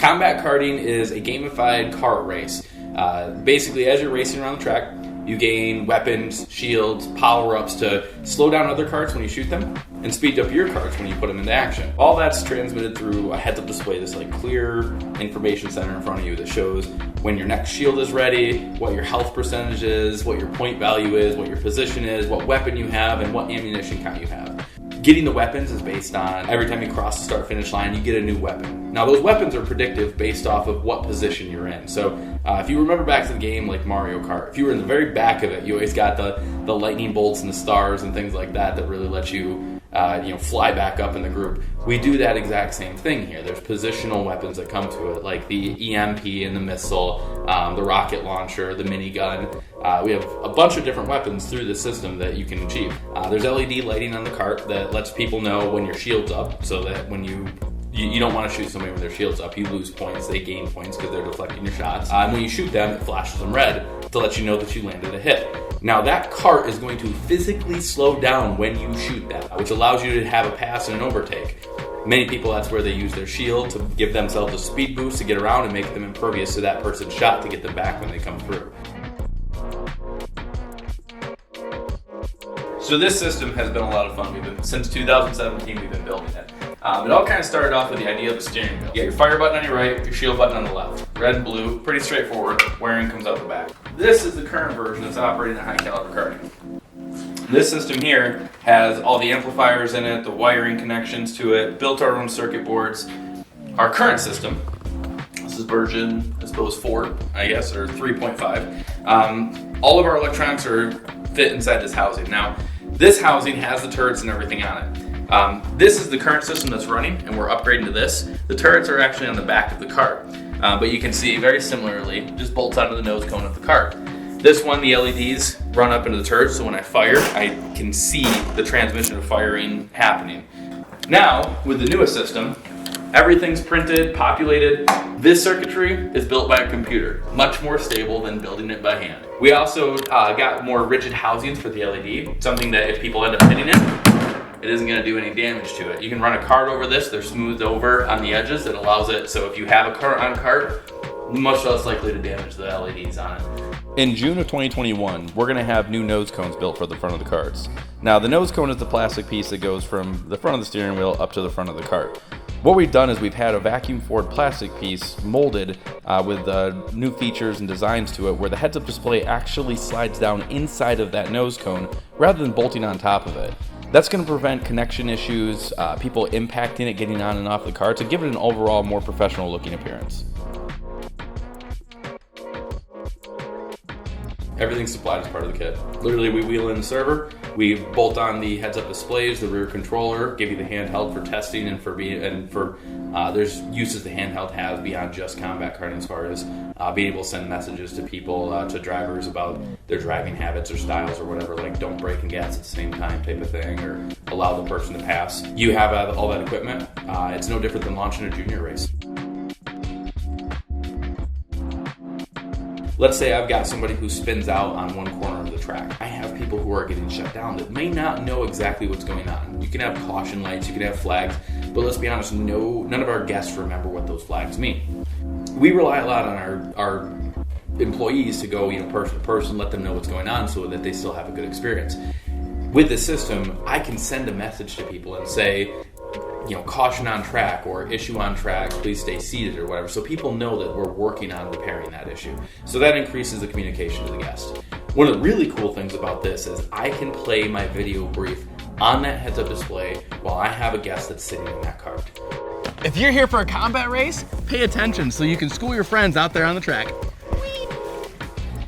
Combat karting is a gamified kart race. Basically, as you're racing around the track, you gain weapons, shields, power-ups to slow down other karts when you shoot them, and speed up your karts when you put them into action. All that's transmitted through a heads-up display, this like clear information center in front of you that shows when your next shield is ready, what your health percentage is, what your point value is, what your position is, what weapon you have, and what ammunition count you have. Getting the weapons is based on every time you cross the start-finish line, you get a new weapon. Now, those weapons are predictive based off of what position you're in. So, if you remember back to the game like Mario Kart, if you were in the very back of it, you always got the lightning bolts and the stars and things like that that really let you fly back up in the group. We do that exact same thing here. There's positional weapons that come to it, like the EMP and the missile, the rocket launcher, the minigun. We have a bunch of different weapons through the system that you can achieve. There's LED lighting on the cart that lets people know when your shield's up, so that when you don't want to shoot somebody when their shield's up, you lose points, they gain points because they're deflecting your shots. And when you shoot them, it flashes them red to let you know that you landed a hit. Now that cart is going to physically slow down when you shoot them, which allows you to have a pass and an overtake. Many people, that's where they use their shield to give themselves a speed boost to get around and make them impervious to that person's shot to get them back when they come through. So this system has been a lot of fun. Since 2017, we've been building it. It all kind of started off with the idea of the steering wheel. You got your fire button on your right, your shield button on the left. Red and blue, pretty straightforward. Wiring comes out the back. This is the current version that's operating in high caliber karting. This system here has all the amplifiers in it, the wiring connections to it, built our own circuit boards. Our current system, this is version, I suppose 4, I guess, or 3.5. All of our electronics are fit inside this housing. Now, this housing has the turrets and everything on it. This is the current system that's running, and we're upgrading to this. The turrets are actually on the back of the cart, but you can see very similarly, just bolts onto the nose cone of the cart. This one, the LEDs run up into the turret, so when I fire, I can see the transmission of firing happening. Now, with the newest system, everything's printed, populated. This circuitry is built by a computer, much more stable than building it by hand. We also got more rigid housings for the LED, something that if people end up hitting it isn't going to do any damage to it. You can run a cart over this, they're smoothed over on the edges. It allows it, so if you have a cart on cart, much less likely to damage the LEDs on it. In June of 2021, we're going to have new nose cones built for the front of the carts. Now, the nose cone is the plastic piece that goes from the front of the steering wheel up to the front of the cart. What we've done is we've had a vacuum formed plastic piece molded with new features and designs to it, where the heads-up display actually slides down inside of that nose cone rather than bolting on top of it. That's going to prevent connection issues, people impacting it, getting on and off the cart, to give it an overall more professional looking appearance. Everything's supplied as part of the kit. Literally, we wheel in the server, we bolt on the heads-up displays, the rear controller, give you the handheld for testing and there's uses the handheld has beyond just combat karting, as far as being able to send messages to people, to drivers about their driving habits or styles or whatever, like don't brake and gas at the same time type of thing, or allow the person to pass. You have all that equipment. It's no different than launching a junior race. Let's say I've got somebody who spins out on one corner of the track. I have people who are getting shut down that may not know exactly what's going on. You can have caution lights, you can have flags, but let's be honest, none of our guests remember what those flags mean. We rely a lot on our employees to go person to person, let them know what's going on so that they still have a good experience. With this system, I can send a message to people and say, caution on track or issue on track, please stay seated or whatever, so people know that we're working on repairing that issue. So that increases the communication to the guest. One of the really cool things about this is I can play my video brief on that heads-up display while I have a guest that's sitting in that cart. If you're here for a combat race, pay attention so you can school your friends out there on the track.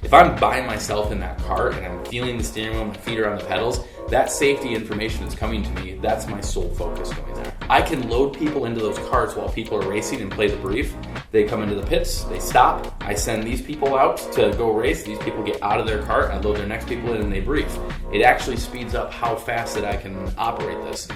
If I'm by myself in that cart and I'm feeling the steering wheel, my feet are on the pedals, that safety information that's coming to me, that's my sole focus going there. I can load people into those carts while people are racing and play the brief. They come into the pits, they stop, I send these people out to go race, these people get out of their cart, I load their next people in and they brief. It actually speeds up how fast that I can operate this.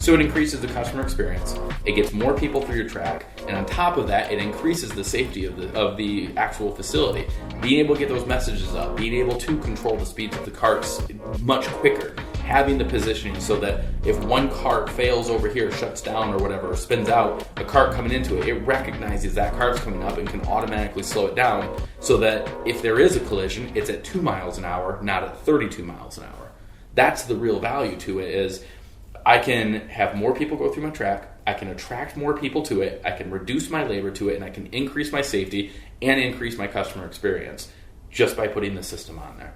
So it increases the customer experience, it gets more people through your track, and on top of that, it increases the safety of the actual facility. Being able to get those messages up, being able to control the speeds of the carts much quicker, having the positioning so that if one cart fails over here, shuts down or whatever, or spins out, a cart coming into it, it recognizes that cart's coming up and can automatically slow it down so that if there is a collision, it's at 2 miles an hour, not at 32 miles an hour. That's the real value to it, is I can have more people go through my track, I can attract more people to it, I can reduce my labor to it, and I can increase my safety and increase my customer experience just by putting the system on there.